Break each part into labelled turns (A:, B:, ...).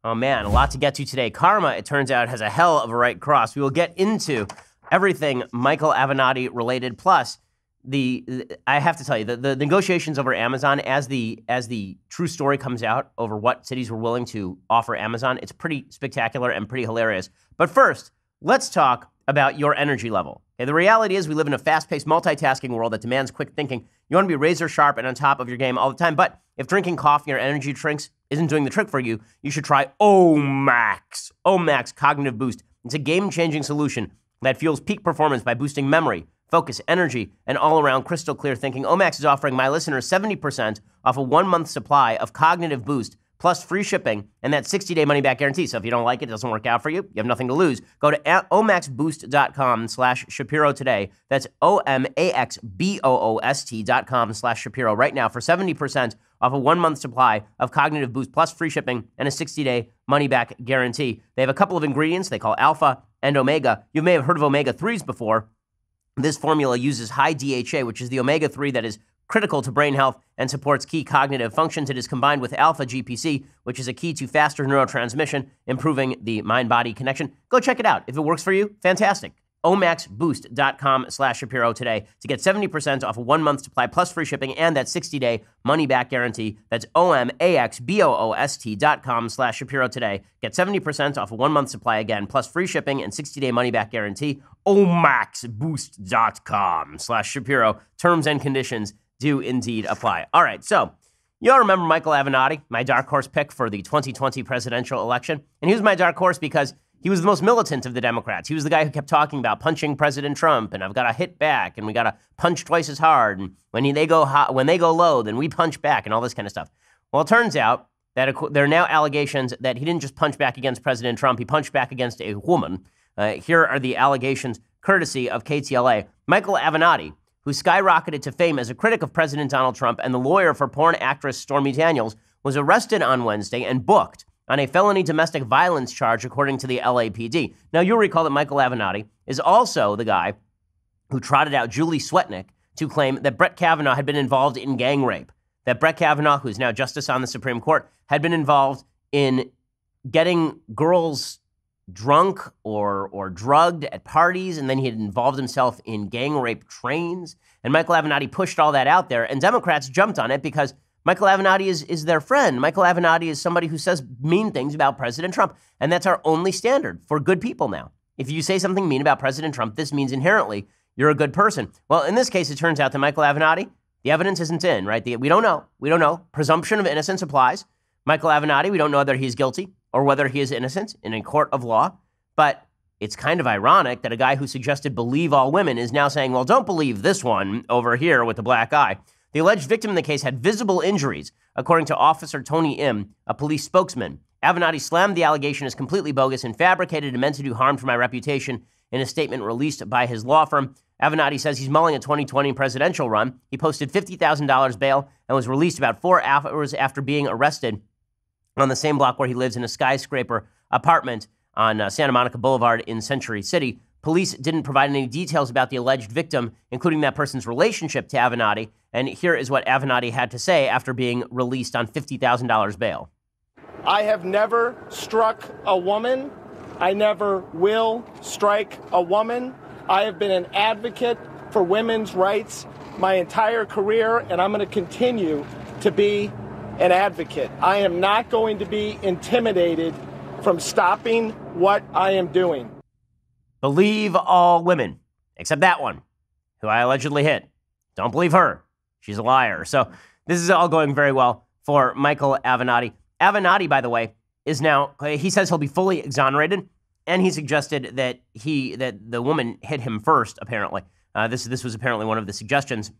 A: Oh man, a lot to get to today. Karma, it turns out, has a hell of a right cross. We will get into everything Michael Avenatti related, plus I have to tell you, the negotiations over Amazon, as the true story comes out over what cities were willing to offer Amazon, it's pretty spectacular and pretty hilarious. But first, let's talk about your energy level. Okay, the reality is we live in a fast-paced, multitasking world that demands quick thinking. You want to be razor sharp and on top of your game all the time, but if drinking coffee or energy drinks isn't doing the trick for you, you should try Omax. Omax Cognitive Boost. It's a game-changing solution that fuels peak performance by boosting memory, focus, energy, and all-around crystal clear thinking. Omax is offering my listeners 70% off a 1-month supply of Cognitive Boost, plus free shipping and that 60-day money-back guarantee. So if you don't like it, it doesn't work out for you, you have nothing to lose. Go to omaxboost.com/Shapiro today. That's omaxboost.com/Shapiro right now for 70% off a 1-month supply of Cognitive Boost, plus free shipping and a 60-day money-back guarantee. They have a couple of ingredients they call Alpha and Omega. You may have heard of Omega-3s before. This formula uses high DHA, which is the omega-3 that is critical to brain health and supports key cognitive functions. It is combined with alpha GPC, which is a key to faster neurotransmission, improving the mind-body connection. Go check it out. If it works for you, fantastic. omaxboost.com/Shapiro today to get 70% off a 1-month supply plus free shipping and that 60-day money-back guarantee. That's omaxboost.com/Shapiro today. Get 70% off a 1-month supply again, plus free shipping and 60-day money-back guarantee. omaxboost.com/Shapiro. Terms and conditions do indeed apply. All right, so you all remember Michael Avenatti, my dark horse pick for the 2020 presidential election. And he was my dark horse because he was the most militant of the Democrats. He was the guy who kept talking about punching President Trump, and I've got to hit back, and we got to punch twice as hard, and when they go low, then we punch back, and all this kind of stuff. Well, it turns out that there are now allegations that he didn't just punch back against President Trump, he punched back against a woman. Here are the allegations, courtesy of KTLA. Michael Avenatti, who skyrocketed to fame as a critic of President Donald Trump and the lawyer for porn actress Stormy Daniels, was arrested on Wednesday and booked on a felony domestic violence charge, according to the LAPD. Now, you'll recall that Michael Avenatti is also the guy who trotted out Julie Swetnick to claim that Brett Kavanaugh had been involved in gang rape, that Brett Kavanaugh, who is now justice on the Supreme Court, had been involved in getting girls drunk or drugged at parties, and then he had involved himself in gang rape trains. And Michael Avenatti pushed all that out there, and Democrats jumped on it because Michael Avenatti is their friend. Michael Avenatti is somebody who says mean things about President Trump, and that's our only standard for good people now. If you say something mean about President Trump, this means inherently you're a good person. Well, in this case, it turns out that Michael Avenatti, the evidence isn't in, right? We don't know. We don't know. Presumption of innocence applies. Michael Avenatti, we don't know whether he's guilty or whether he is innocent in a court of law. But it's kind of ironic that a guy who suggested believe all women is now saying, well, don't believe this one over here with the black eye. The alleged victim in the case had visible injuries, according to Officer Tony Im, a police spokesman. Avenatti slammed the allegation as completely bogus and fabricated and meant to do harm to my reputation in a statement released by his law firm. Avenatti says he's mulling a 2020 presidential run. He posted $50,000 bail and was released about 4 hours after being arrested on the same block where he lives in a skyscraper apartment on Santa Monica Boulevard in Century City. Police didn't provide any details about the alleged victim, including that person's relationship to Avenatti. And here is what Avenatti had to say after being released on $50,000 bail.
B: I have never struck a woman. I never will strike a woman. I have been an advocate for women's rights my entire career, and I'm going to continue to be an advocate. I am not going to be intimidated from stopping what I am doing.
A: Believe all women, except that one, who I allegedly hit. Don't believe her. She's a liar. So this is all going very well for Michael Avenatti. Avenatti, by the way, is now, he says he'll be fully exonerated, and he suggested that the woman hit him first, apparently. This was apparently one of the suggestions.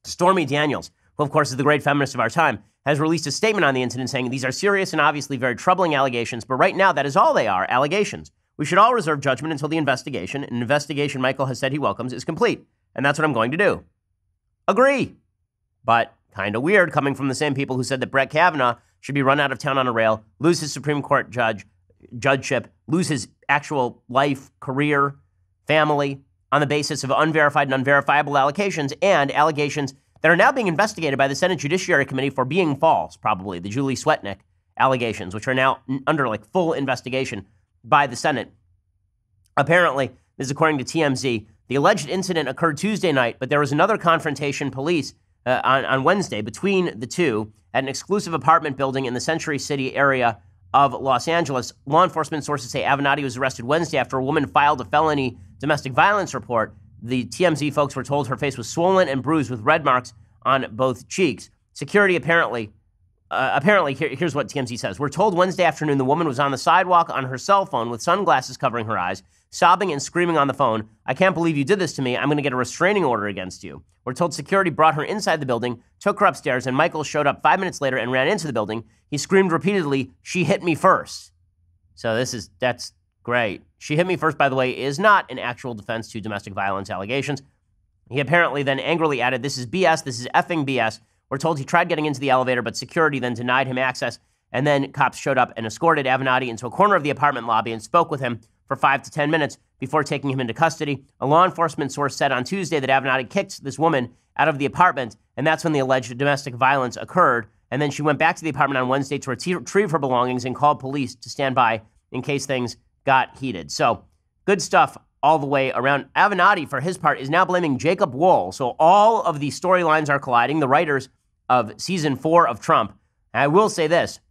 A: Stormy Daniels, who, of course, is the great feminist of our time, has released a statement on the incident saying these are serious and obviously very troubling allegations, but right now that is all they are, allegations. We should all reserve judgment until the investigation, an investigation Michael has said he welcomes, is complete. And that's what I'm going to do. Agree. But kind of weird coming from the same people who said that Brett Kavanaugh should be run out of town on a rail, lose his Supreme Court judgeship, lose his actual life, career, family, on the basis of unverified and unverifiable allegations and allegations that are now being investigated by the Senate Judiciary Committee for being false, probably, the Julie Swetnick allegations, which are now under like full investigation by the Senate. Apparently, this is according to TMZ. The alleged incident occurred Tuesday night, but there was another confrontation on Wednesday between the two at an exclusive apartment building in the Century City area of Los Angeles. Law enforcement sources say Avenatti was arrested Wednesday after a woman filed a felony domestic violence report. The TMZ folks were told her face was swollen and bruised with red marks on both cheeks. Security apparently, here's what TMZ says. We're told Wednesday afternoon the woman was on the sidewalk on her cell phone with sunglasses covering her eyes, sobbing and screaming on the phone. I can't believe you did this to me. I'm going to get a restraining order against you. We're told security brought her inside the building, took her upstairs, and Michael showed up 5 minutes later and ran into the building. He screamed repeatedly, "She hit me first." So that's great. "She hit me first," by the way, is not an actual defense to domestic violence allegations. He apparently then angrily added, "This is BS. This is effing BS." We're told he tried getting into the elevator, but security then denied him access. And then cops showed up and escorted Avenatti into a corner of the apartment lobby and spoke with him for 5 to 10 minutes before taking him into custody. A law enforcement source said on Tuesday that Avenatti kicked this woman out of the apartment, and that's when the alleged domestic violence occurred. And then she went back to the apartment on Wednesday to retrieve her belongings and called police to stand by in case things got heated. So good stuff all the way around. Avenatti, for his part, is now blaming Jacob Wohl. So all of the storylines are colliding. The writers of season 4 of Trump, and I will say this,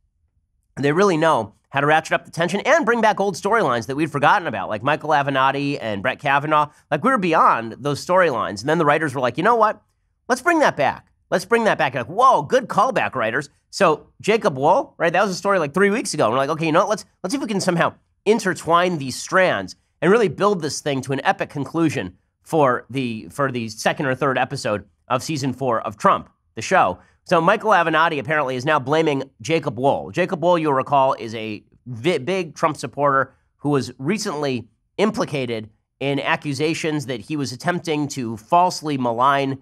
A: they really know how to ratchet up the tension and bring back old storylines that we'd forgotten about, like Michael Avenatti and Brett Kavanaugh. Like, we were beyond those storylines. And then the writers were like, you know what? Let's bring that back. Let's bring that back. Like, whoa, good callback, writers. So Jacob Wohl, right? That was a story like 3 weeks ago. And we're like, okay, you know what? Let's see if we can somehow intertwine these strands and really build this thing to an epic conclusion for the second or third episode of season 4 of Trump, the show. So Michael Avenatti apparently is now blaming Jacob Wohl. Jacob Wohl, you'll recall, is a big Trump supporter who was recently implicated in accusations that he was attempting to falsely malign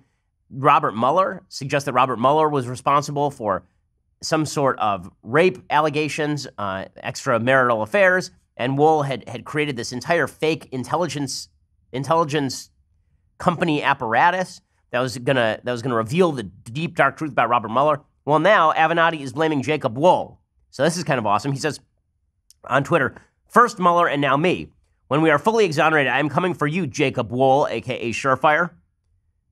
A: Robert Mueller, suggest that Robert Mueller was responsible for some sort of rape allegations, extramarital affairs, and Wohl had created this entire fake intelligence company apparatus that was gonna reveal the deep, dark truth about Robert Mueller. Well, now Avenatti is blaming Jacob Wohl. So this is kind of awesome. He says on Twitter, "First Mueller and now me. When we are fully exonerated, I am coming for you, Jacob Wohl, a.k.a. Surefire."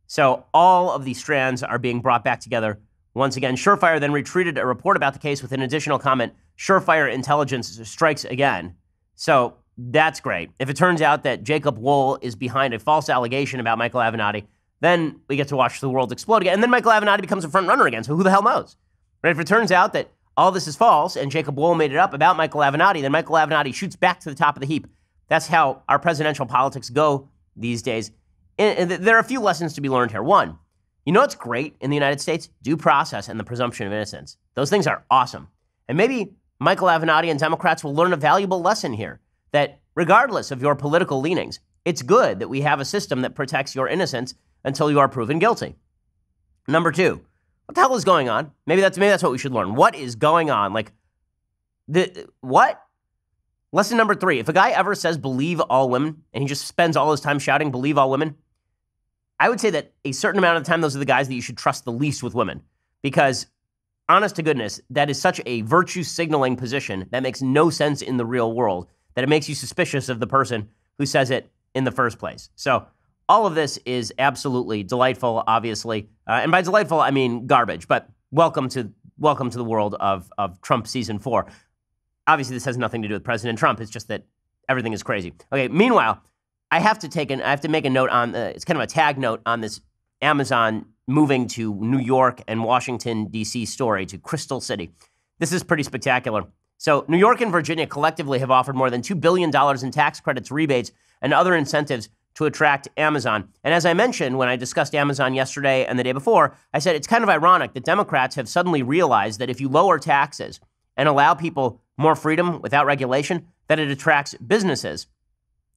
A: So all of these strands are being brought back together once again. Surefire then retweeted a report about the case with an additional comment, "Surefire intelligence strikes again." So that's great. If it turns out that Jacob Wohl is behind a false allegation about Michael Avenatti, then we get to watch the world explode again. And then Michael Avenatti becomes a front runner again. So who the hell knows? Right? If it turns out that all this is false and Jacob Wohl made it up about Michael Avenatti, then Michael Avenatti shoots back to the top of the heap. That's how our presidential politics go these days. And there are a few lessons to be learned here. One, you know what's great in the United States? Due process and the presumption of innocence. Those things are awesome. And maybe Michael Avenatti and Democrats will learn a valuable lesson here, that regardless of your political leanings, it's good that we have a system that protects your innocence until you are proven guilty. Number 2, what the hell is going on? Maybe that's what we should learn. What is going on? Like, what? Lesson number 3, if a guy ever says believe all women, and he just spends all his time shouting believe all women, I would say that a certain amount of the time, those are the guys that you should trust the least with women. Because, honest to goodness, that is such a virtue signaling position that makes no sense in the real world, that it makes you suspicious of the person who says it in the first place. So, all of this is absolutely delightful, obviously. And by delightful, I mean garbage. But welcome to the world of Trump season 4. Obviously, this has nothing to do with President Trump. It's just that everything is crazy. Okay, meanwhile, I have to make a note on, it's kind of a tag note on this Amazon moving to New York and Washington, D.C. story, to Crystal City. This is pretty spectacular. So New York and Virginia collectively have offered more than $2 billion in tax credits, rebates, and other incentives to attract Amazon. And as I mentioned when I discussed Amazon yesterday and the day before, I said it's kind of ironic that Democrats have suddenly realized that if you lower taxes and allow people more freedom without regulation, that it attracts businesses.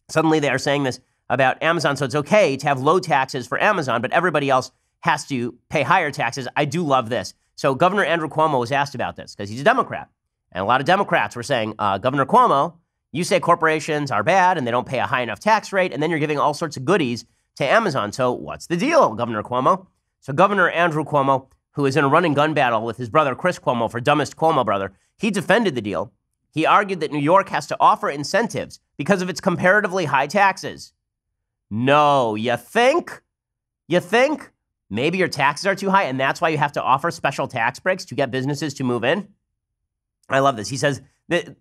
A: Suddenly they are saying this about Amazon. So it's okay to have low taxes for Amazon, but everybody else has to pay higher taxes. I do love this. So Governor Andrew Cuomo was asked about this because he's a Democrat. And a lot of Democrats were saying, Governor Cuomo, you say corporations are bad and they don't pay a high enough tax rate, and then you're giving all sorts of goodies to Amazon. So what's the deal, Governor Cuomo? So Governor Andrew Cuomo, who is in a running gun battle with his brother Chris Cuomo for dumbest Cuomo brother, He defended the deal. He argued that New York has to offer incentives because of its comparatively high taxes. No, you think? You think? Maybe your taxes are too high and that's why you have to offer special tax breaks to get businesses to move in? I love this. He says that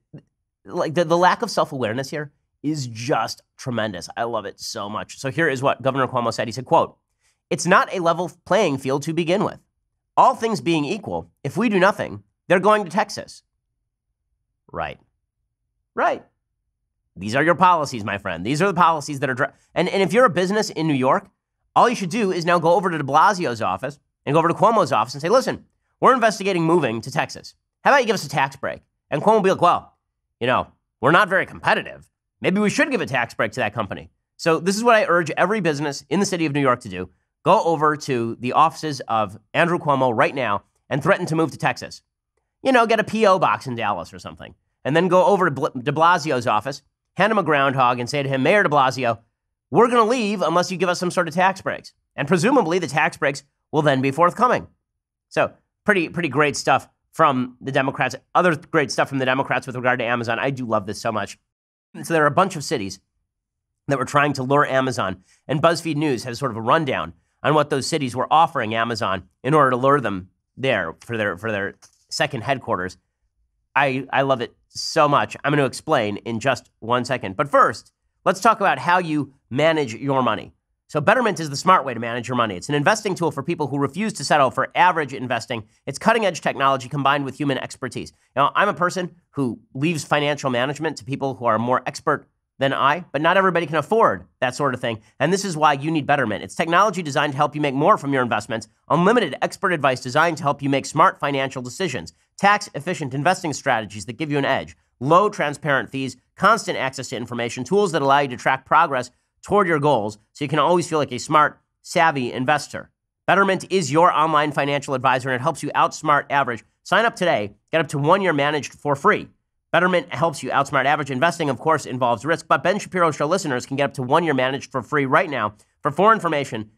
A: the lack of self-awareness here is just tremendous. I love it so much. So here is what Governor Cuomo said. He said, quote, "It's not a level playing field to begin with. All things being equal, if we do nothing, they're going to Texas." Right. These are your policies, my friend. These are the policies that are... And if you're a business in New York, all you should do is now go over to de Blasio's office and go over to Cuomo's office and say, listen, we're investigating moving to Texas. How about you give us a tax break? And Cuomo will be like, well, we're not very competitive. Maybe we should give a tax break to that company. So this is what I urge every business in the city of New York to do. Go over to the offices of Andrew Cuomo right now and threaten to move to Texas. Get a P.O. box in Dallas or something. And then go over to de Blasio's office, hand him a groundhog and say to him, Mayor de Blasio, we're going to leave unless you give us some sort of tax breaks. And presumably the tax breaks will then be forthcoming. So pretty great stuff from the Democrats. Other great stuff from the Democrats with regard to Amazon. I do love this so much. So there are a bunch of cities that were trying to lure Amazon. And BuzzFeed News has sort of a rundown on what those cities were offering Amazon in order to lure them there for their second headquarters. I love it so much. I'm going to explain in just 1 second. But first, let's talk about how you manage your money. So Betterment is the smart way to manage your money. It's an investing tool for people who refuse to settle for average investing. It's cutting-edge technology combined with human expertise. Now, I'm a person who leaves financial management to people who are more expert than I, but not everybody can afford that sort of thing. And this is why you need Betterment. It's technology designed to help you make more from your investments, unlimited expert advice designed to help you make smart financial decisions, tax-efficient investing strategies that give you an edge, low transparent fees, constant access to information, tools that allow you to track progress toward your goals so you can always feel like a smart, savvy investor. Betterment is your online financial advisor, and it helps you outsmart average. Sign up today. Get up to 1 year managed for free. Betterment helps you outsmart average. Investing, of course, involves risk, but Ben Shapiro Show listeners can get up to 1 year managed for free right now. For more information,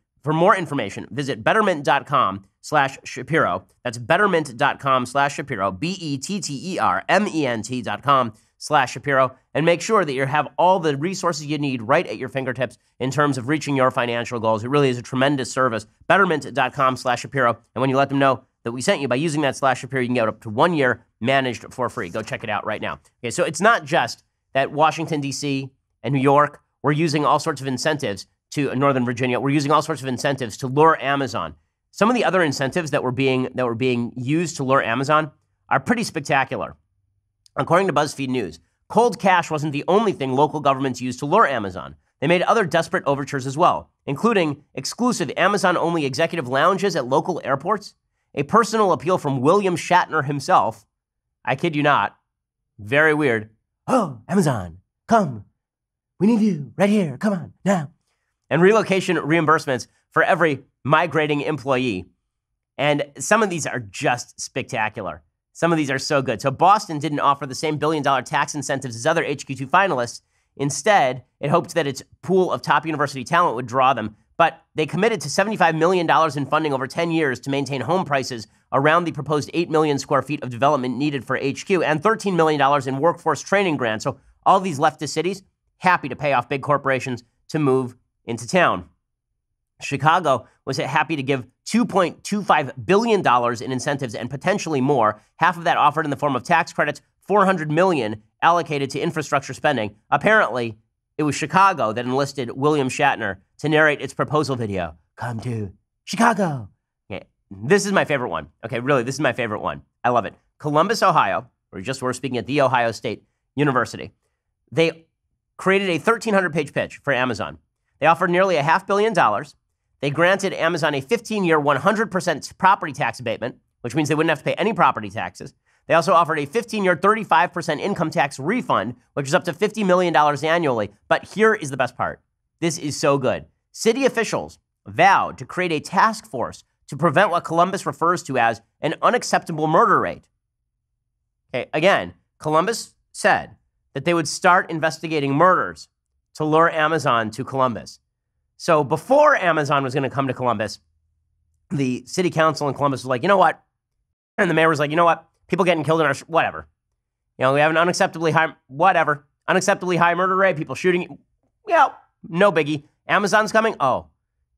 A: visit betterment.com/Shapiro. That's betterment.com/Shapiro, betterment.com/Shapiro, and make sure that you have all the resources you need right at your fingertips in terms of reaching your financial goals. It really is a tremendous service. Betterment.com/Shapiro, and when you let them know that we sent you by using that /Shapiro, you can get up to 1 year managed for free. Go check it out right now. Okay, so it's not just that Washington, D.C. and New York were using all sorts of incentives to Northern Virginia. We're using all sorts of incentives to lure Amazon. Some of the other incentives that were being used to lure Amazon are pretty spectacular. According to BuzzFeed News, cold cash wasn't the only thing local governments used to lure Amazon. They made other desperate overtures as well, including exclusive Amazon-only executive lounges at local airports, a personal appeal from William Shatner himself. I kid you not. Very weird. Oh, Amazon, come. We need you right here. Come on, now. And relocation reimbursements for every migrating employee. And some of these are just spectacular. Some of these are so good. So Boston didn't offer the same billion-dollar tax incentives as other HQ2 finalists. Instead, it hoped that its pool of top university talent would draw them. But they committed to $75 million in funding over 10 years to maintain home prices around the proposed 8 million square feet of development needed for HQ and $13 million in workforce training grants. So all these leftist cities happy to pay off big corporations to move into town. Chicago was happy to give $2.25 billion in incentives and potentially more, half of that offered in the form of tax credits, $400 million allocated to infrastructure spending. Apparently, it was Chicago that enlisted William Shatner to narrate its proposal video. Come to Chicago. Okay, this is my favorite one. Okay, really, this is my favorite one. I love it. Columbus, Ohio, we're speaking at The Ohio State University. They created a 1,300-page pitch for Amazon. They offered nearly $500 million. They granted Amazon a 15-year, 100% property tax abatement, which means they wouldn't have to pay any property taxes. They also offered a 15-year, 35% income tax refund, which is up to $50 million annually. But here is the best part. This is so good. City officials vowed to create a task force to prevent what Columbus refers to as an unacceptable murder rate. Okay, again, Columbus said that they would start investigating murders to lure Amazon to Columbus. So before Amazon was going to come to Columbus, the city council in Columbus was like, you know what? And the mayor was like, you know what? people getting killed in our, whatever. You know, we have an unacceptably high murder rate, people shooting. Yeah, no biggie. Amazon's coming. Oh,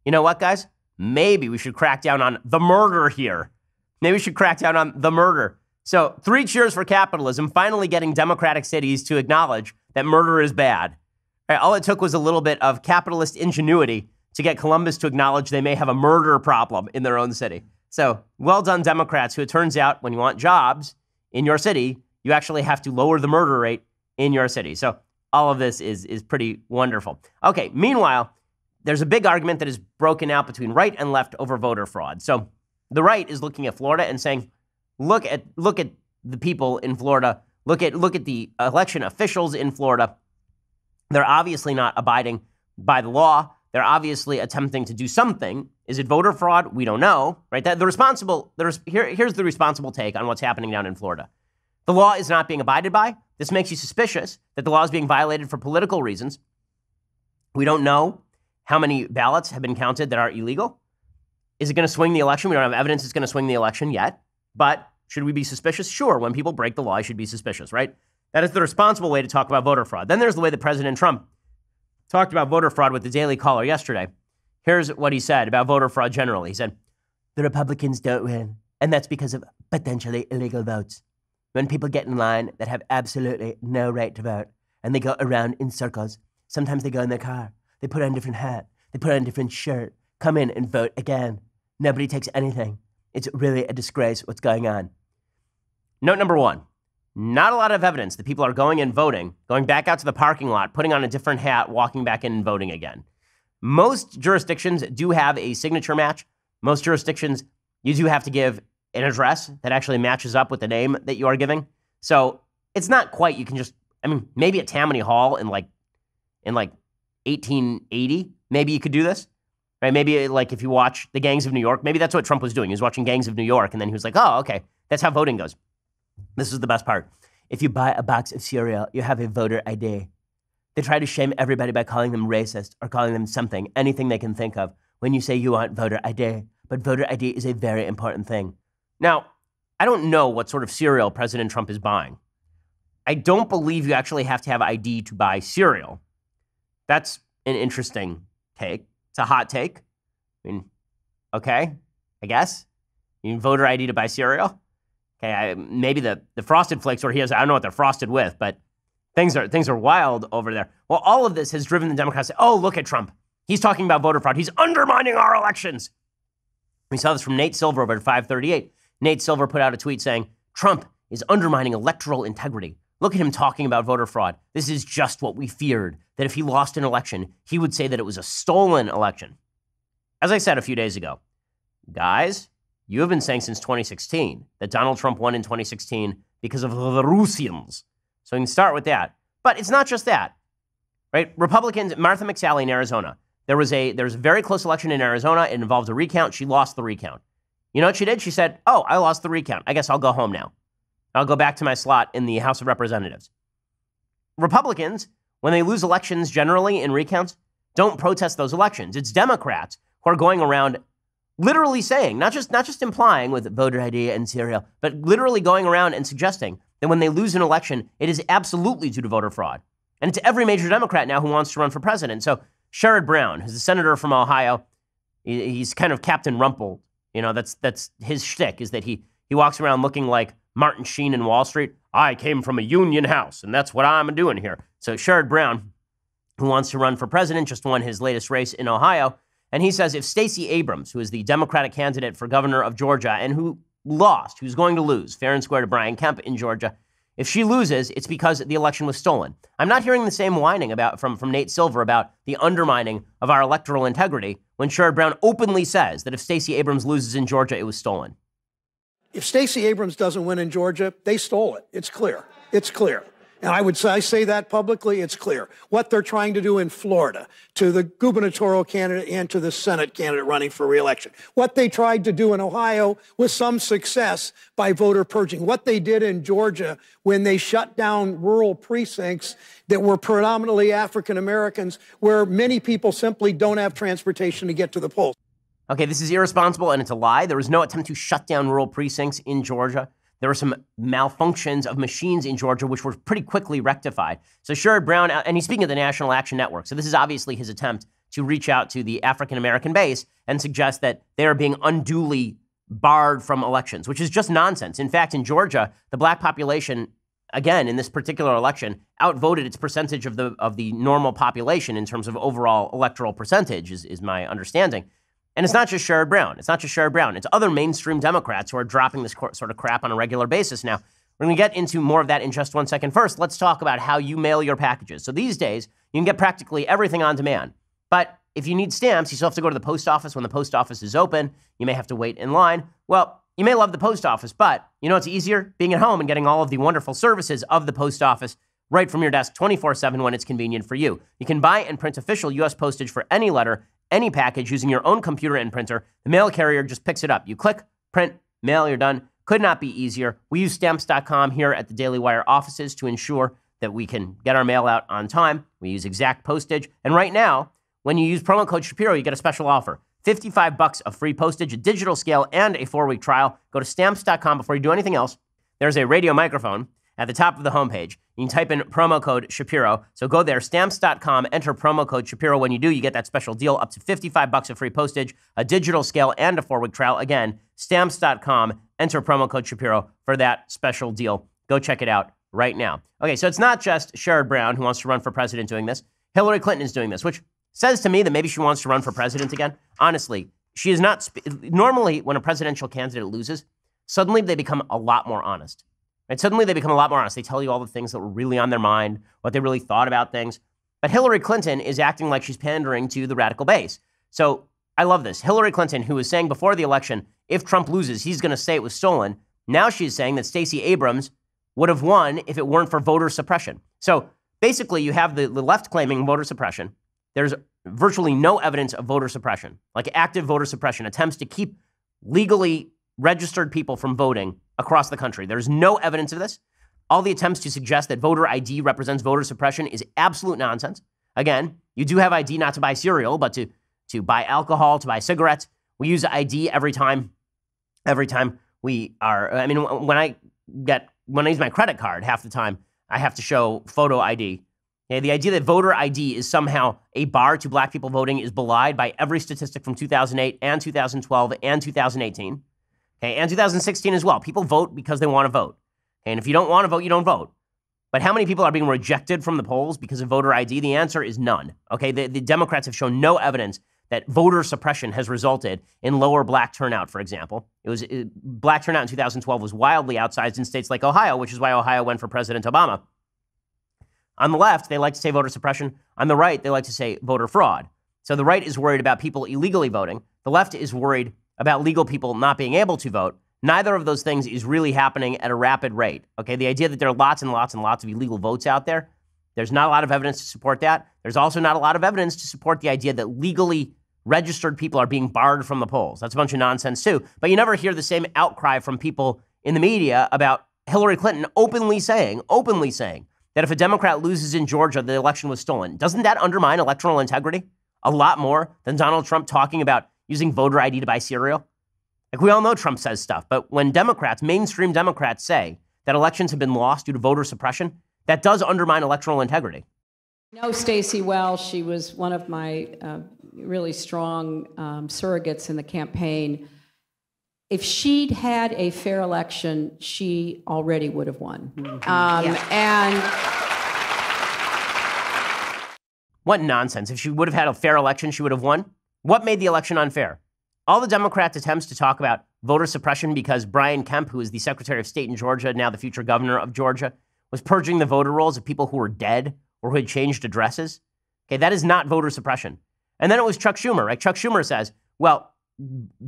A: you know what, guys? Maybe we should crack down on the murder here. Maybe we should crack down on the murder. So 3 cheers for capitalism, finally getting democratic cities to acknowledge that murder is bad. Right, all it took was a little bit of capitalist ingenuity to get Columbus to acknowledge they may have a murder problem in their own city. So well done, Democrats, who it turns out when you want jobs in your city, you actually have to lower the murder rate in your city. So all of this is pretty wonderful. Okay, meanwhile, there's a big argument that is broken out between right and left over voter fraud. So the right is looking at Florida and saying, look at the people in Florida. Look at the election officials in Florida. They're obviously not abiding by the law. They're obviously attempting to do something. Is it voter fraud? We don't know, right? Here's the responsible take on what's happening down in Florida. The law is not being abided by. This makes you suspicious that the law is being violated for political reasons. We don't know how many ballots have been counted that are illegal. Is it going to swing the election? We don't have evidence it's going to swing the election yet. But should we be suspicious? Sure, when people break the law, you should be suspicious, right? That is the responsible way to talk about voter fraud. Then there's the way that President Trump talked about voter fraud with the Daily Caller yesterday. Here's what he said about voter fraud generally. He said, the Republicans don't win, and that's because of potentially illegal votes. When people get in line that have absolutely no right to vote, and they go around in circles, sometimes they go in their car, they put on a different hat, they put on a different shirt, come in and vote again. Nobody takes anything. It's really a disgrace what's going on. Note number 1. Not a lot of evidence that people are going and voting, going back out to the parking lot, putting on a different hat, walking back in and voting again. Most jurisdictions do have a signature match. Most jurisdictions, you do have to give an address that actually matches up with the name that you are giving. So it's not quite, you can just, maybe at Tammany Hall in 1880, maybe you could do this, right? Maybe like if you watch The Gangs of New York, maybe that's what Trump was doing. He was watching Gangs of New York, and then he was like, oh, okay, that's how voting goes. This is the best part. If you buy a box of cereal, you have a voter ID. They try to shame everybody by calling them racist or calling them something, anything they can think of when you say you want voter ID. But voter ID is a very important thing. Now, I don't know what sort of cereal President Trump is buying. I don't believe you actually have to have ID to buy cereal. That's an interesting take. It's a hot take. Okay, I guess. You need voter ID to buy cereal? Okay, maybe the Frosted Flakes, or he has, I don't know what they're frosted with, but things are wild over there. Well, all of this has driven the Democrats to say, oh, look at Trump. He's talking about voter fraud. He's undermining our elections. We saw this from Nate Silver over at 538. Nate Silver put out a tweet saying, Trump is undermining electoral integrity. Look at him talking about voter fraud. This is just what we feared, that if he lost an election, he would say that it was a stolen election. As I said a few days ago, guys, you have been saying since 2016 that Donald Trump won in 2016 because of the Russians. So we can start with that. But it's not just that, right? Republicans, Martha McSally in Arizona, there was a very close election in Arizona. It involved a recount. She lost the recount. You know what she did? She said, oh, I lost the recount. I guess I'll go home now. I'll go back to my slot in the House of Representatives. Republicans, when they lose elections generally in recounts, don't protest those elections. It's Democrats who are going around literally saying, not just implying with voter ID and cereal, but literally going around and suggesting that when they lose an election, it is absolutely due to voter fraud. And it's every major Democrat now who wants to run for president. So Sherrod Brown, who's a senator from Ohio, he's kind of Captain Rumple. You know, that's his shtick, is that he walks around looking like Martin Sheen in Wall Street. I came from a union house, and that's what I'm doing here. So Sherrod Brown, who wants to run for president, just won his latest race in Ohio. And he says if Stacey Abrams, who is the Democratic candidate for governor of Georgia and who's going to lose fair and square to Brian Kemp in Georgia, if she loses, it's because the election was stolen. I'm not hearing the same whining from Nate Silver about the undermining of our electoral integrity when Sherrod Brown openly says that if Stacey Abrams loses in Georgia, it was stolen.
C: If Stacey Abrams doesn't win in Georgia, they stole it. It's clear. It's clear. And I say that publicly, it's clear. What they're trying to do in Florida to the gubernatorial candidate and to the Senate candidate running for re-election. What they tried to do in Ohio with some success by voter purging. What they did in Georgia when they shut down rural precincts that were predominantly African Americans, where many people simply don't have transportation to get to the polls.
A: Okay, this is irresponsible and it's a lie. There was no attempt to shut down rural precincts in Georgia. there were some malfunctions of machines in Georgia, which were pretty quickly rectified. So Sherrod Brown, and he's speaking of the National Action Network. So this is obviously his attempt to reach out to the African-American base and suggest that they are being unduly barred from elections, which is just nonsense. In fact, in Georgia, the black population, again, in this particular election, outvoted its percentage of the normal population in terms of overall electoral percentage, is my understanding. And it's not just Sherrod Brown. It's not just Sherrod Brown. It's other mainstream Democrats who are dropping this sort of crap on a regular basis now. We're going to get into more of that in just 1 second. First, let's talk about how you mail your packages. So these days, you can get practically everything on demand. But if you need stamps, you still have to go to the post office when the post office is open. You may have to wait in line. Well, you may love the post office, but you know it's easier? Being at home and getting all of the wonderful services of the post office right from your desk 24/7 when it's convenient for you. You can buy and print official U.S. postage for any letter, any package using your own computer and printer. The mail carrier just picks it up. You click, print, mail, you're done. Could not be easier. We use Stamps.com here at the Daily Wire offices to ensure that we can get our mail out on time. We use exact postage. And right now, when you use promo code Shapiro, you get a special offer. $55 of free postage, a digital scale, and a 4-week trial. Go to Stamps.com before you do anything else. There's a radio microphone at the top of the homepage. You can type in promo code Shapiro. So go there, Stamps.com, enter promo code Shapiro. When you do, you get that special deal, up to $55 of free postage, a digital scale, and a 4-week trial. Again, Stamps.com, enter promo code Shapiro for that special deal. Go check it out right now. Okay, so it's not just Sherrod Brown who wants to run for president doing this. Hillary Clinton is doing this, which says to me that maybe she wants to run for president again. Honestly, she is not. Normally, when a presidential candidate loses, suddenly they become a lot more honest. Right? Suddenly they become a lot more honest. They tell you all the things that were really on their mind, what they really thought about things. But Hillary Clinton is acting like she's pandering to the radical base. So I love this. Hillary Clinton, who was saying before the election, if Trump loses, he's going to say it was stolen. Now she's saying that Stacey Abrams would have won if it weren't for voter suppression. So basically, you have the left claiming voter suppression. There's virtually no evidence of voter suppression, like active voter suppression, attempts to keep legally registered people from voting across the country. There's no evidence of this. All the attempts to suggest that voter ID represents voter suppression is absolute nonsense. Again, you do have ID not to buy cereal, but to buy alcohol, to buy cigarettes. We use ID every time we are, I mean, when I use my credit card, half the time I have to show photo ID. Okay, the idea that voter ID is somehow a bar to black people voting is belied by every statistic from 2008 and 2012 and 2018, okay, and 2016 as well. People vote because they want to vote. Okay, and if you don't want to vote, you don't vote. But how many people are being rejected from the polls because of voter ID? The answer is none. Okay, the Democrats have shown no evidence that voter suppression has resulted in lower black turnout, for example. Black turnout in 2012 was wildly outsized in states like Ohio, which is why Ohio went for President Obama. On the left, they like to say voter suppression. On the right, they like to say voter fraud. So the right is worried about people illegally voting. The left is worried about legal people not being able to vote. Neither of those things is really happening at a rapid rate. Okay, the idea that there are lots and lots and lots of illegal votes out there, there's not a lot of evidence to support that. There's also not a lot of evidence to support the idea that legally registered people are being barred from the polls. That's a bunch of nonsense too. But you never hear the same outcry from people in the media about Hillary Clinton openly saying that if a Democrat loses in Georgia, the election was stolen. Doesn't that undermine electoral integrity a lot more than Donald Trump talking about using voter ID to buy cereal? Like, we all know Trump says stuff, but when Democrats, mainstream Democrats, say that elections have been lost due to voter suppression, that does undermine electoral integrity.
D: I know Stacey well. She was one of my really strong surrogates in the campaign. If she'd had a fair election, she already would have won. And
A: what nonsense. If she would have had a fair election, she would have won. What made the election unfair? All the Democrats' attempts to talk about voter suppression because Brian Kemp, who is the Secretary of State in Georgia, now the future governor of Georgia, was purging the voter rolls of people who were dead or who had changed addresses. Okay, that is not voter suppression. And then it was Chuck Schumer, right? Chuck Schumer says, well,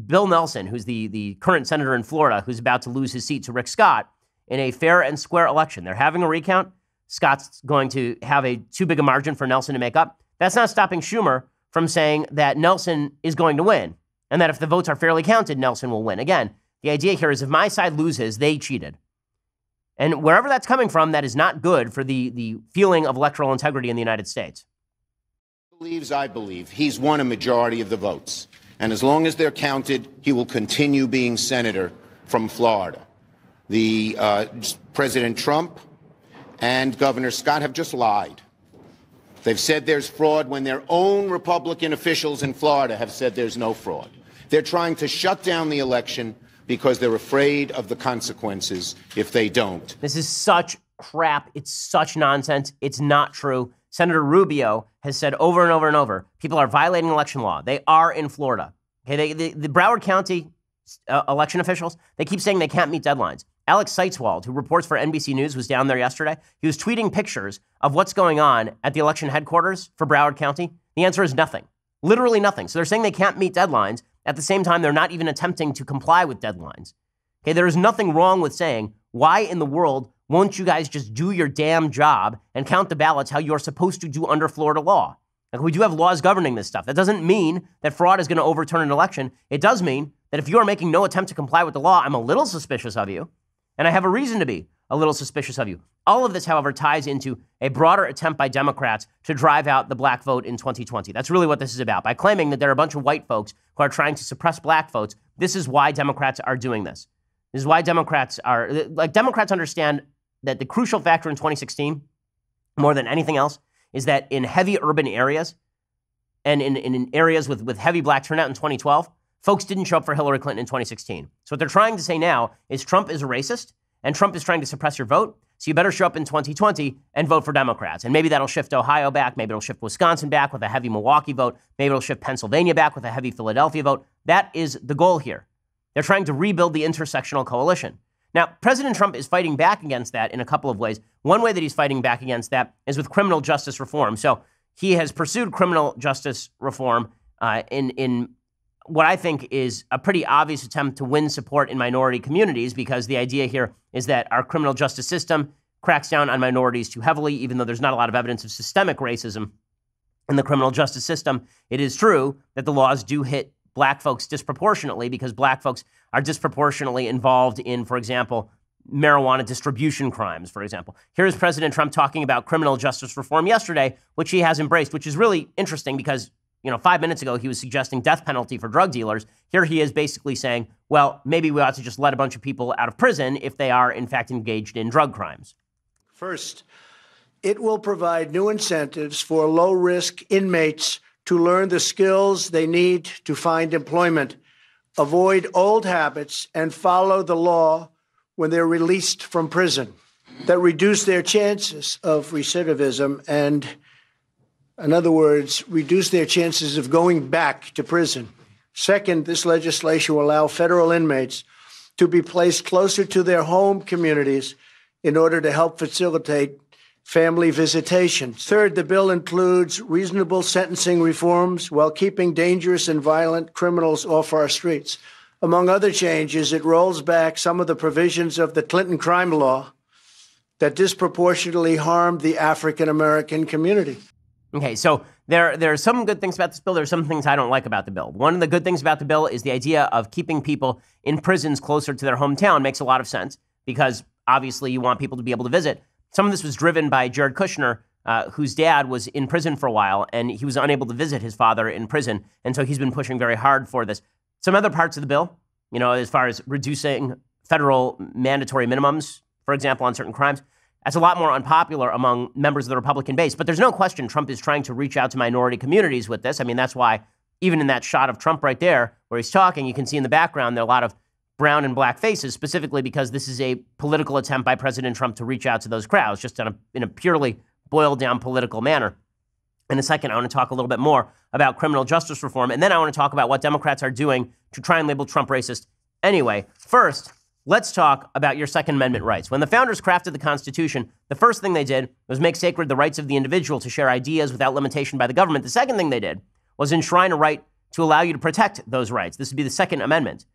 A: Bill Nelson, who's the current senator in Florida, who's about to lose his seat to Rick Scott in a fair and square election. They're having a recount. Scott's going to have too big a margin for Nelson to make up. That's not stopping Schumer from saying that Nelson is going to win and that if the votes are fairly counted, Nelson will win. Again, the idea here is if my side loses, they cheated. And wherever that's coming from, that is not good for the feeling of electoral integrity in the United States.
E: I believe he's won a majority of the votes. And as long as they're counted, he will continue being senator from Florida. President Trump and Governor Scott have just lied. They've said there's fraud when their own Republican officials in Florida have said there's no fraud. They're trying to shut down the election because they're afraid of the consequences if they don't.
A: This is such crap. It's such nonsense. It's not true. Senator Rubio has said over and over and over, people are violating election law. They are in Florida. Okay, the Broward County election officials, they keep saying they can't meet deadlines. Alex Seitzwald, who reports for NBC News, was down there yesterday. He was tweeting pictures of what's going on at the election headquarters for Broward County. The answer is nothing. Literally nothing. So they're saying they can't meet deadlines. At the same time, they're not even attempting to comply with deadlines. Okay, there is nothing wrong with saying, why in the world won't you guys just do your damn job and count the ballots how you're supposed to do under Florida law? Like, we do have laws governing this stuff. That doesn't mean that fraud is going to overturn an election. It does mean that if you are making no attempt to comply with the law, I'm a little suspicious of you. And I have a reason to be a little suspicious of you. All of this, however, ties into a broader attempt by Democrats to drive out the black vote in 2020. That's really what this is about. By claiming that there are a bunch of white folks who are trying to suppress black votes, this is why Democrats are doing this. This is why Democrats understand that the crucial factor in 2016, more than anything else, is that in heavy urban areas and in areas with heavy black turnout in 2012, folks didn't show up for Hillary Clinton in 2016. So what they're trying to say now is Trump is a racist and Trump is trying to suppress your vote. So you better show up in 2020 and vote for Democrats. And maybe that'll shift Ohio back. Maybe it'll shift Wisconsin back with a heavy Milwaukee vote. Maybe it'll shift Pennsylvania back with a heavy Philadelphia vote. That is the goal here. They're trying to rebuild the intersectional coalition. Now, President Trump is fighting back against that in a couple of ways. One way that he's fighting back against that is with criminal justice reform. So he has pursued criminal justice reform in what I think is a pretty obvious attempt to win support in minority communities, because the idea here is that our criminal justice system cracks down on minorities too heavily, even though there's not a lot of evidence of systemic racism in the criminal justice system. It is true that the laws do hit black folks disproportionately because black folks are disproportionately involved in, for example, marijuana distribution crimes, for example. Here is President Trump talking about criminal justice reform yesterday, which he has embraced, which is really interesting because 5 minutes ago, he was suggesting death penalty for drug dealers. Here he is basically saying, well, maybe we ought to just let a bunch of people out of prison if they are, in fact, engaged in drug crimes.
F: First, it will provide new incentives for low-risk inmates to learn the skills they need to find employment, avoid old habits, and follow the law when they're released from prison. That reduce their chances of recidivism and, in other words, reduce their chances of going back to prison. Second, this legislation will allow federal inmates to be placed closer to their home communities in order to help facilitate family visitation. Third, the bill includes reasonable sentencing reforms while keeping dangerous and violent criminals off our streets. Among other changes, it rolls back some of the provisions of the Clinton crime law that disproportionately harmed the African American community.
A: Okay, so there are some good things about this bill. There are some things I don't like about the bill. One of the good things about the bill is the idea of keeping people in prisons closer to their hometown. Makes a lot of sense because obviously you want people to be able to visit. Some of this was driven by Jared Kushner, whose dad was in prison for a while, and he was unable to visit his father in prison. And so he's been pushing very hard for this. Some other parts of the bill, as far as reducing federal mandatory minimums, for example, on certain crimes, that's a lot more unpopular among members of the Republican base. But there's no question Trump is trying to reach out to minority communities with this. I mean, that's why even in that shot of Trump right there where he's talking, you can see in the background there are a lot of brown and black faces, specifically because this is a political attempt by President Trump to reach out to those crowds, just in a purely boiled down political manner. In a second, I want to talk a little bit more about criminal justice reform, and then I want to talk about what Democrats are doing to try and label Trump racist. Anyway, first, let's talk about your Second Amendment rights. When the founders crafted the Constitution, the first thing they did was make sacred the rights of the individual to share ideas without limitation by the government. The second thing they did was enshrine a right to allow you to protect those rights. This would be the Second Amendment.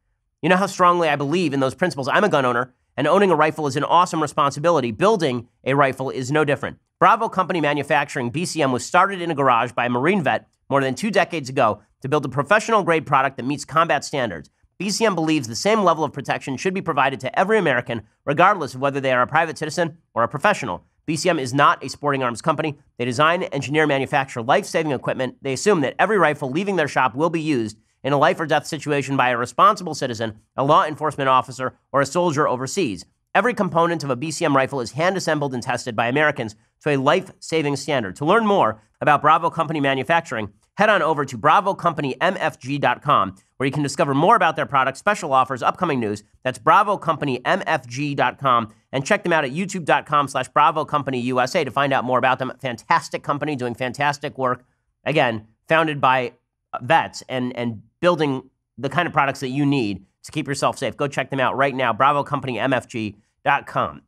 A: You know how strongly I believe in those principles. I'm a gun owner, and owning a rifle is an awesome responsibility. Building a rifle is no different. Bravo Company Manufacturing, BCM, was started in a garage by a Marine vet more than 2 decades ago to build a professional-grade product that meets combat standards. BCM believes the same level of protection should be provided to every American, regardless of whether they are a private citizen or a professional. BCM is not a sporting arms company. They design, engineer, manufacture life-saving equipment. They assume that every rifle leaving their shop will be used in a life or death situation by a responsible citizen, a law enforcement officer, or a soldier overseas. Every component of a BCM rifle is hand-assembled and tested by Americans to a life-saving standard. To learn more about Bravo Company manufacturing, head on over to BravoCompanyMFG.com, where you can discover more about their products, special offers, upcoming news. That's BravoCompanyMFG.com, and check them out at YouTube.com/BravoCompanyUSA to find out more about them. Fantastic company doing fantastic work. Again, founded by vets and building the kind of products that you need to keep yourself safe. Go check them out right now, BravoCompanyMFG.com.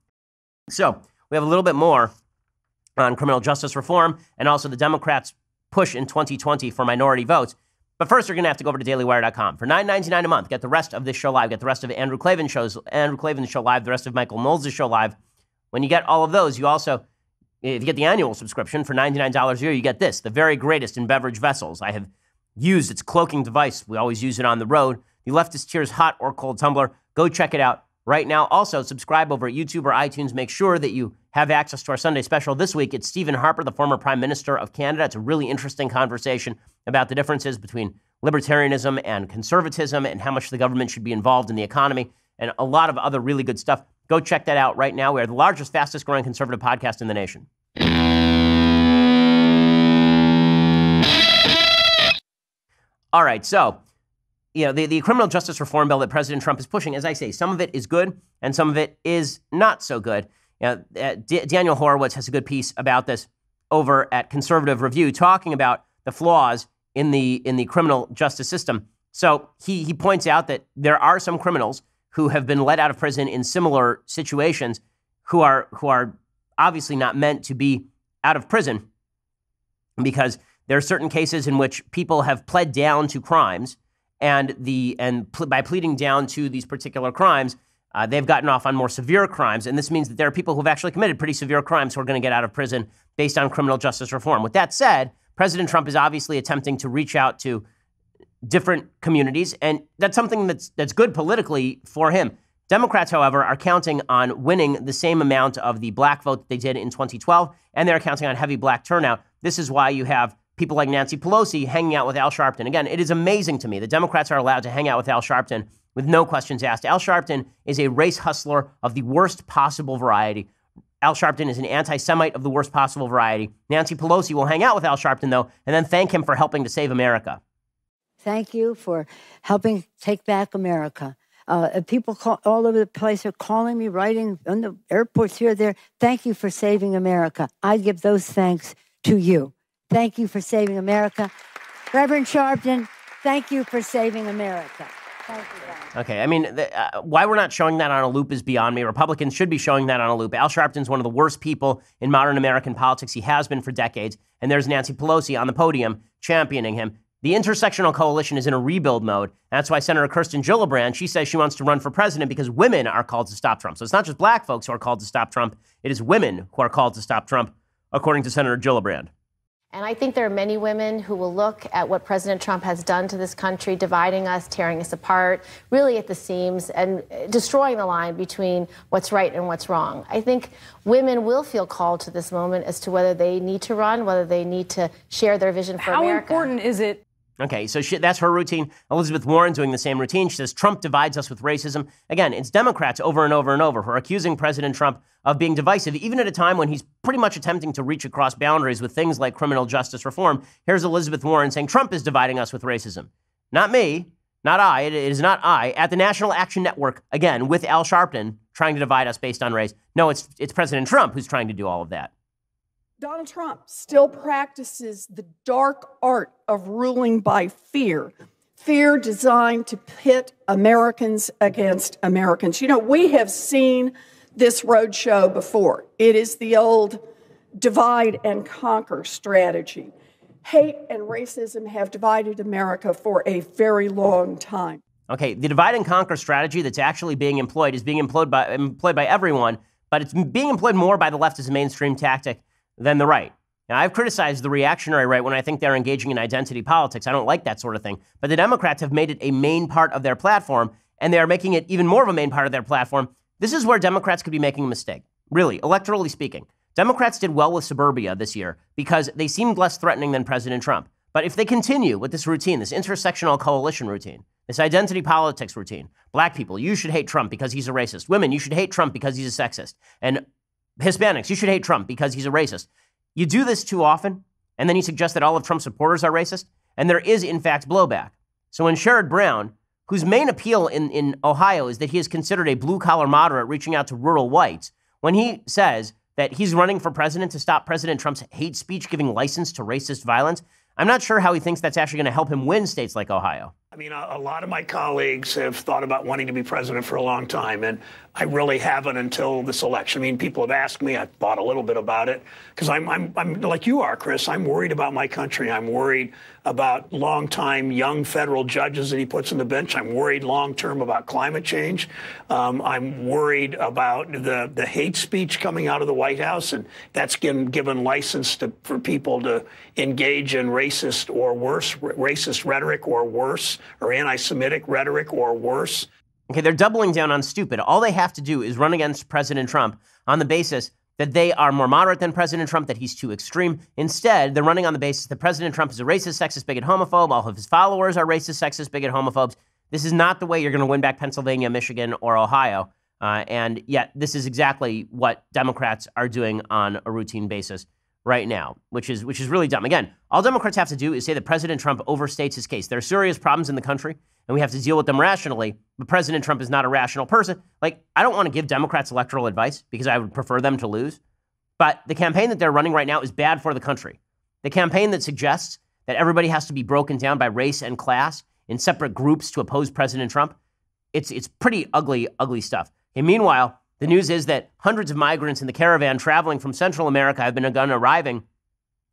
A: So we have a little bit more on criminal justice reform and also the Democrats' push in 2020 for minority votes. But first, you're going to have to go over to DailyWire.com. For $9.99 a month, get the rest of this show live, get the rest of Andrew Klavan's show live, the rest of Michael Knowles' show live. When you get all of those, you also, if you get the annual subscription for $99 a year, you get this, the very greatest in beverage vessels. I have used its cloaking device. We always use it on the road. The Leftist Tears hot or cold tumbler. Go check it out right now. Also, subscribe over at YouTube or iTunes. Make sure that you have access to our Sunday special. This week, it's Stephen Harper, the former Prime Minister of Canada. It's a really interesting conversation about the differences between libertarianism and conservatism and how much the government should be involved in the economy and a lot of other really good stuff. Go check that out right now. We are the largest, fastest growing conservative podcast in the nation. All right, so the criminal justice reform bill that President Trump is pushing, as I say, some of it is good and some of it is not so good. Daniel Horowitz has a good piece about this over at Conservative Review, talking about the flaws in the criminal justice system. So he points out that there are some criminals who have been let out of prison in similar situations who are obviously not meant to be out of prison, because there are certain cases in which people have pled down to crimes, and by pleading down to these particular crimes, they've gotten off on more severe crimes. And this means that there are people who've actually committed pretty severe crimes who are going to get out of prison based on criminal justice reform. With that said, President Trump is obviously attempting to reach out to different communities, and that's something that's good politically for him. Democrats, however, are counting on winning the same amount of the black vote that they did in 2012, and they're counting on heavy black turnout. This is why you have people like Nancy Pelosi hanging out with Al Sharpton. Again, it is amazing to me that Democrats are allowed to hang out with Al Sharpton with no questions asked. Al Sharpton is a race hustler of the worst possible variety. Al Sharpton is an anti-Semite of the worst possible variety. Nancy Pelosi will hang out with Al Sharpton, though, and then thank him for helping to save America.
G: Thank you for helping take back America. People all over the place are calling me, writing on the airports here, there. Thank you for saving America. I give those thanks to you. Thank you for saving America. Reverend Sharpton, thank you for saving America. Thank you, guys.
A: Okay, I mean, why we're not showing that on a loop is beyond me. Republicans should be showing that on a loop. Al Sharpton's one of the worst people in modern American politics. He has been for decades. And there's Nancy Pelosi on the podium championing him. The intersectional coalition is in a rebuild mode. That's why Senator Kirsten Gillibrand, she says she wants to run for president because women are called to stop Trump. So it's not just black folks who are called to stop Trump. It is women who are called to stop Trump, according to Senator Gillibrand.
H: And I think there are many women who will look at what President Trump has done to this country, dividing us, tearing us apart, really at the seams, and destroying the line between what's right and what's wrong. I think women will feel called to this moment as to whether they need to run, whether they need to share their vision for America.
I: How important is it?
A: Okay, so that's her routine. Elizabeth Warren doing the same routine. She says Trump divides us with racism. Again, it's Democrats over and over and over who are accusing President Trump of being divisive, even at a time when he's pretty much attempting to reach across boundaries with things like criminal justice reform. Here's Elizabeth Warren saying Trump is dividing us with racism. Not me, not I. It is not I. At the National Action Network, again, with Al Sharpton trying to divide us based on race. No, it's President Trump who's trying to do all of that.
I: Donald Trump still practices the dark art of ruling by fear. Fear designed to pit Americans against Americans. You know, we have seen this roadshow before. It is the old divide and conquer strategy. Hate and racism have divided America for a very long time.
A: Okay, the divide and conquer strategy that's actually being employed is being employed by everyone, but it's being employed more by the left as a mainstream tactic than the right. Now, I've criticized the reactionary right when I think they're engaging in identity politics. I don't like that sort of thing. But the Democrats have made it a main part of their platform, and they are making it even more of a main part of their platform. This is where Democrats could be making a mistake, really, electorally speaking. Democrats did well with suburbia this year because they seemed less threatening than President Trump. But if they continue with this routine, this intersectional coalition routine, this identity politics routine, black people, you should hate Trump because he's a racist. Women, you should hate Trump because he's a sexist. And Hispanics, you should hate Trump because he's a racist. You do this too often, and then you suggest that all of Trump's supporters are racist, and there is, in fact, blowback. So when Sherrod Brown, whose main appeal in Ohio is that he is considered a blue-collar moderate reaching out to rural whites, when he says that he's running for president to stop President Trump's hate speech giving license to racist violence, I'm not sure how he thinks that's actually going to help him win states like Ohio.
J: I mean, a lot of my colleagues have thought about wanting to be president for a long time, and I really haven't until this election. I mean, people have asked me. I've thought a little bit about it because I'm like you are, Chris. I'm worried about my country. I'm worried about long-time young federal judges that he puts on the bench. I'm worried long-term about climate change. I'm worried about the hate speech coming out of the White House, and that's given license for people to engage in racist or worse, racist rhetoric or worse, or anti-Semitic rhetoric or worse.
A: Okay, they're doubling down on stupid. All they have to do is run against President Trump on the basis that they are more moderate than President Trump, that he's too extreme. Instead, they're running on the basis that President Trump is a racist, sexist, bigot, homophobe. All of his followers are racist, sexist, bigot, homophobes. This is not the way you're going to win back Pennsylvania, Michigan, or Ohio. And yet, this is exactly what Democrats are doing on a routine basis right now, which is really dumb. Again, all Democrats have to do is say that President Trump overstates his case. There are serious problems in the country, and we have to deal with them rationally, but President Trump is not a rational person. Like, I don't want to give Democrats electoral advice because I would prefer them to lose, but the campaign that they're running right now is bad for the country. The campaign that suggests that everybody has to be broken down by race and class in separate groups to oppose President Trump, it's pretty ugly, ugly stuff. And meanwhile, the news is that hundreds of migrants in the caravan traveling from Central America have begun arriving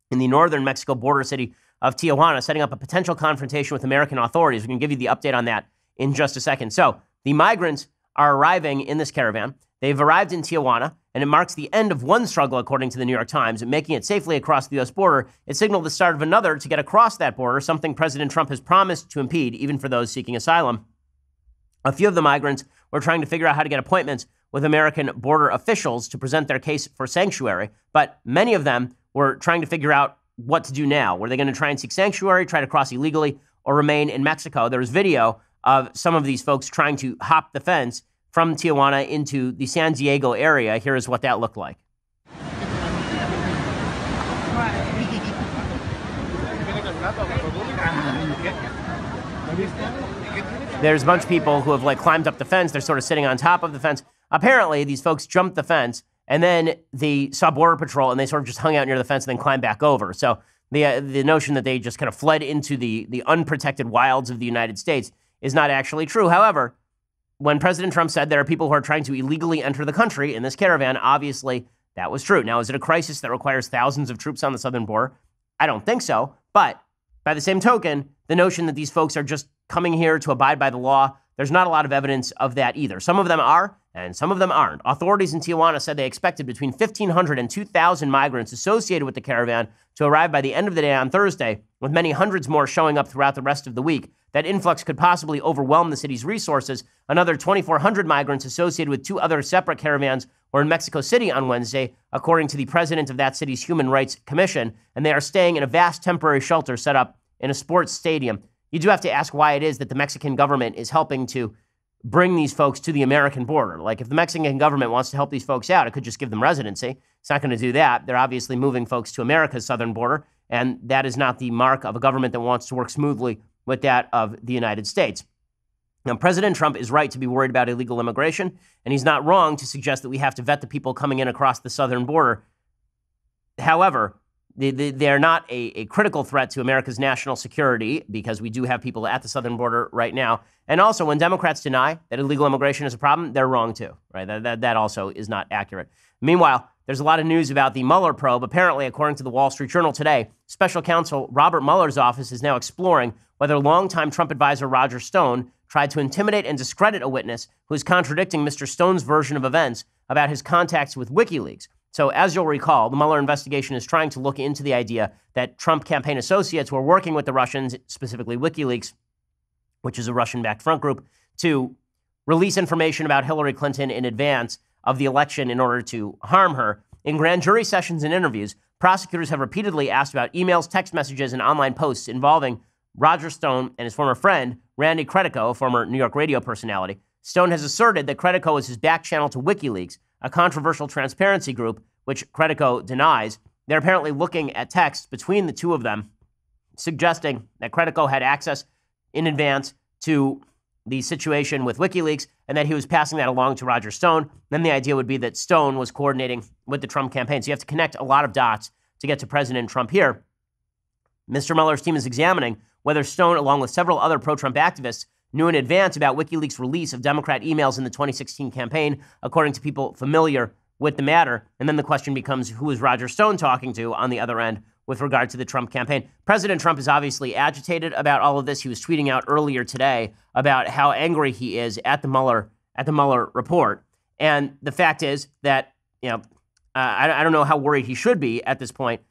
A: in the northern Mexico border city of Tijuana, setting up a potential confrontation with American authorities. We're going to give you the update on that in just a second. So the migrants are arriving in this caravan. They've arrived in Tijuana, and it marks the end of one struggle, according to the New York Times, making it safely across the U.S. border. It signaled the start of another to get across that border, something President Trump has promised to impede, even for those seeking asylum. A few of the migrants were trying to figure out how to get appointments with American border officials to present their case for sanctuary, but many of them were trying to figure out what to do now. Were they going to try and seek sanctuary, try to cross illegally, or remain in Mexico? There was video of some of these folks trying to hop the fence from Tijuana into the San Diego area. Here is what that looked like. There's a bunch of people who have climbed up the fence. They're sort of sitting on top of the fence. Apparently, these folks jumped the fence, and then they saw Border Patrol, and they sort of just hung out near the fence and then climbed back over. So the notion that they just kind of fled into the unprotected wilds of the United States is not actually true. However, when President Trump said there are people who are trying to illegally enter the country in this caravan, obviously that was true. Now, is it a crisis that requires thousands of troops on the southern border? I don't think so. But by the same token, the notion that these folks are just coming here to abide by the law, there's not a lot of evidence of that either. Some of them are, and some of them aren't. Authorities in Tijuana said they expected between 1,500 and 2,000 migrants associated with the caravan to arrive by the end of the day on Thursday, with many hundreds more showing up throughout the rest of the week. That influx could possibly overwhelm the city's resources. Another 2,400 migrants associated with two other separate caravans were in Mexico City on Wednesday, according to the president of that city's Human Rights Commission, and they are staying in a vast temporary shelter set up in a sports stadium. You do have to ask why it is that the Mexican government is helping to bring these folks to the American border. Like, if the Mexican government wants to help these folks out, it could just give them residency. It's not going to do that. They're obviously moving folks to America's southern border, and that is not the mark of a government that wants to work smoothly with that of the United States. Now, President Trump is right to be worried about illegal immigration, and he's not wrong to suggest that we have to vet the people coming in across the southern border. However, they are not a critical threat to America's national security, because we do have people at the southern border right now. And also, when Democrats deny that illegal immigration is a problem, they're wrong too, right? That also is not accurate. Meanwhile, there's a lot of news about the Mueller probe. Apparently, according to the Wall Street Journal today, special counsel Robert Mueller's office is now exploring whether longtime Trump advisor Roger Stone tried to intimidate and discredit a witness who is contradicting Mr. Stone's version of events about his contacts with WikiLeaks. So, as you'll recall, the Mueller investigation is trying to look into the idea that Trump campaign associates were working with the Russians, specifically WikiLeaks, which is a Russian-backed front group, to release information about Hillary Clinton in advance of the election in order to harm her. In grand jury sessions and interviews, prosecutors have repeatedly asked about emails, text messages, and online posts involving Roger Stone and his former friend, Randy Credico, a former New York radio personality. Stone has asserted that Credico is his back channel to WikiLeaks, a controversial transparency group, which Credico denies. They're apparently looking at texts between the two of them, suggesting that Credico had access in advance to the situation with WikiLeaks and that he was passing that along to Roger Stone. Then the idea would be that Stone was coordinating with the Trump campaign. So you have to connect a lot of dots to get to President Trump here. Mr. Mueller's team is examining whether Stone, along with several other pro-Trump activists, knew in advance about WikiLeaks' release of Democrat emails in the 2016 campaign, according to people familiar with the matter. And then the question becomes, who is Roger Stone talking to on the other end with regard to the Trump campaign? President Trump is obviously agitated about all of this. He was tweeting out earlier today about how angry he is at the Mueller report. And the fact is that, I don't know how worried he should be at this point.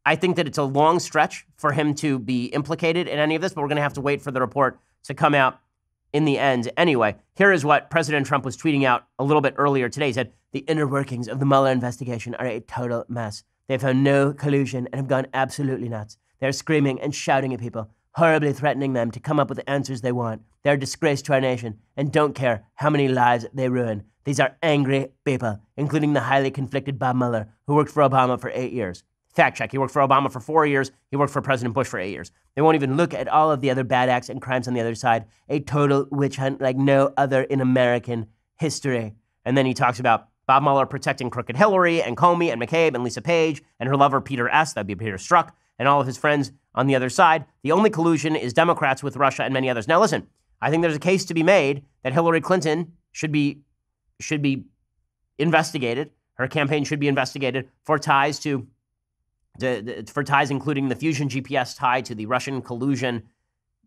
A: I think that it's a long stretch for him to be implicated in any of this, but we're going to have to wait for the report to come out in the end. Anyway, here is what President Trump was tweeting out a little bit earlier today. He said, the inner workings of the Mueller investigation are a total mess. They've found no collusion and have gone absolutely nuts. They're screaming and shouting at people, horribly threatening them to come up with the answers they want. They're a disgrace to our nation and don't care how many lives they ruin. These are angry people, including the highly conflicted Bob Mueller, who worked for Obama for 8 years. Fact check, he worked for Obama for 4 years. He worked for President Bush for 8 years. They won't even look at all of the other bad acts and crimes on the other side. A total witch hunt like no other in American history. And then he talks about Bob Mueller protecting crooked Hillary and Comey and McCabe and Lisa Page and her lover Peter S., that'd be Peter Strzok, and all of his friends on the other side. The only collusion is Democrats with Russia and many others. Now listen, I think there's a case to be made that Hillary Clinton should be investigated. Her campaign should be investigated for ties including the Fusion GPS tie to the Russian collusion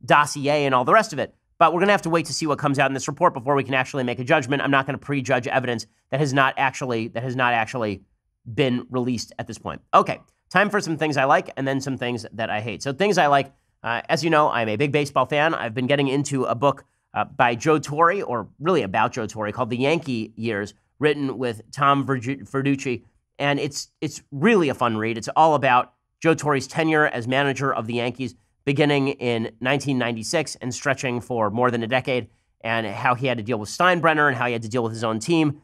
A: dossier and all the rest of it. But we're going to have to wait to see what comes out in this report before we can actually make a judgment. I'm not going to prejudge evidence that has not actually been released at this point. Okay, time for some things I like and then some things that I hate. So things I like, as you know, I'm a big baseball fan. I've been getting into a book by Joe Torre, or really about Joe Torre, called The Yankee Years, written with Tom Verducci. And it's really a fun read. It's all about Joe Torre's tenure as manager of the Yankees, beginning in 1996 and stretching for more than a decade, and how he had to deal with Steinbrenner and how he had to deal with his own team.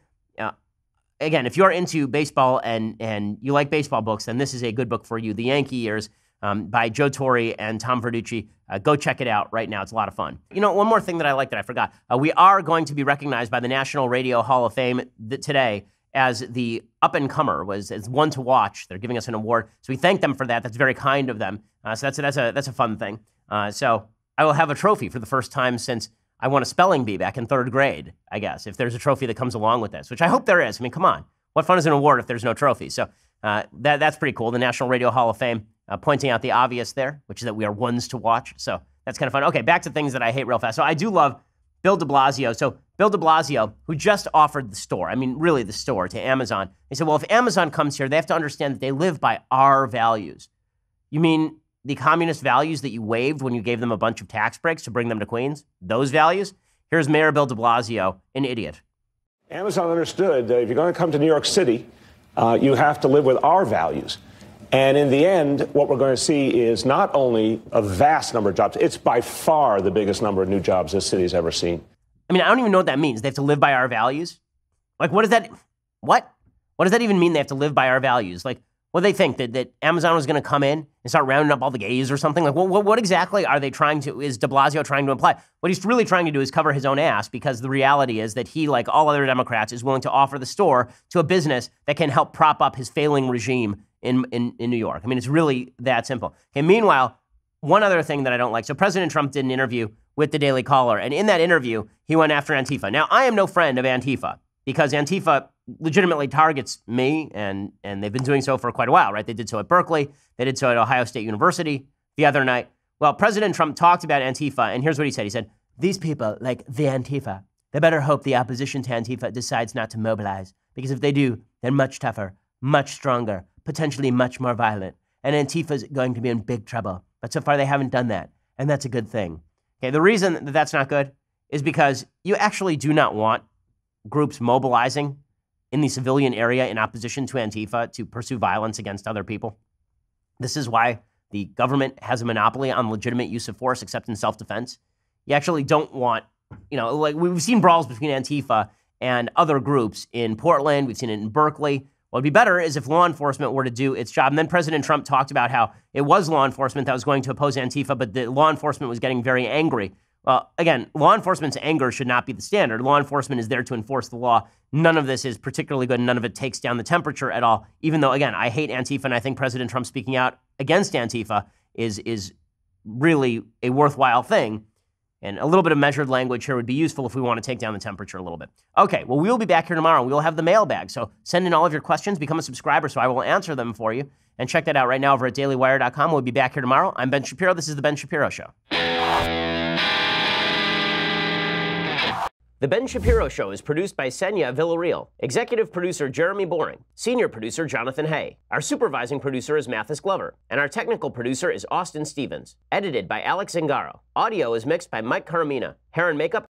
A: Again, if you're into baseball and you like baseball books, then this is a good book for you. The Yankee Years by Joe Torre and Tom Verducci. Go check it out right now. It's a lot of fun. You know, one more thing that I like that I forgot. We are going to be recognized by the National Radio Hall of Fame today as the up-and-comer, as one to watch. They're giving us an award. So we thank them for that. That's very kind of them. So that's a fun thing. So I will have a trophy for the first time since I won a spelling bee back in 3rd grade, I guess, if there's a trophy that comes along with this, which I hope there is. I mean, come on. What fun is an award if there's no trophy? So that's pretty cool. The National Radio Hall of Fame pointing out the obvious there, which is that we are ones to watch. So that's kind of fun. Okay, back to things that I hate real fast. So I do love Bill de Blasio. So Bill de Blasio, who just offered the store, I mean, really the store, to Amazon. He said, well, if Amazon comes here, they have to understand that they live by our values. You mean the communist values that you waived when you gave them a bunch of tax breaks to bring them to Queens? Those values? Here's Mayor Bill de Blasio, an idiot.
K: Amazon understood that if you're going to come to New York City, you have to live with our values. And in the end, what we're going to see is not only a vast number of jobs, it's by far the biggest number of new jobs this city has ever seen.
A: I mean, I don't even know what that means. They have to live by our values? Like, what does that even mean, they have to live by our values? Like, what do they think, that Amazon was going to come in and start rounding up all the gays or something? Like, what exactly are they is de Blasio trying to imply? What he's really trying to do is cover his own ass, because the reality is that he, like all other Democrats, is willing to offer the store to a business that can help prop up his failing regime in New York. I mean, it's really that simple. Okay, meanwhile, one other thing that I don't like. So President Trump did an interview with the Daily Caller, and in that interview, he went after Antifa. Now, I am no friend of Antifa, because Antifa legitimately targets me, and they've been doing so for quite a while, right? They did so at Berkeley. They did so at Ohio State University the other night. Well, President Trump talked about Antifa, and here's what he said. He said, these people, like the Antifa, they better hope the opposition to Antifa decides not to mobilize, because if they do, they're much tougher, much stronger, potentially much more violent, and Antifa's going to be in big trouble. But so far, they haven't done that, and that's a good thing. Okay, the reason that that's not good is because you actually do not want groups mobilizing in the civilian area in opposition to Antifa to pursue violence against other people. This is why the government has a monopoly on legitimate use of force, except in self-defense. You actually don't want, like we've seen brawls between Antifa and other groups in Portland. We've seen it in Berkeley. What would be better is if law enforcement were to do its job. And then President Trump talked about how it was law enforcement that was going to oppose Antifa, but the law enforcement was getting very angry. Well, again, law enforcement's anger should not be the standard. Law enforcement is there to enforce the law. None of this is particularly good. None of it takes down the temperature at all, even though, again, I hate Antifa, and I think President Trump speaking out against Antifa is really a worthwhile thing. And a little bit of measured language here would be useful if we want to take down the temperature a little bit. Okay, well, we'll be back here tomorrow. We will have the mailbag. So send in all of your questions, become a subscriber so I will answer them for you. And check that out right now over at dailywire.com. We'll be back here tomorrow. I'm Ben Shapiro. This is The Ben Shapiro Show. The Ben Shapiro Show is produced by Senya Villarreal, executive producer Jeremy Boring, senior producer Jonathan Hay. Our supervising producer is Mathis Glover, and our technical producer is Austin Stevens. Edited by Alex Zingaro. Audio is mixed by Mike Caramina. Hair and makeup,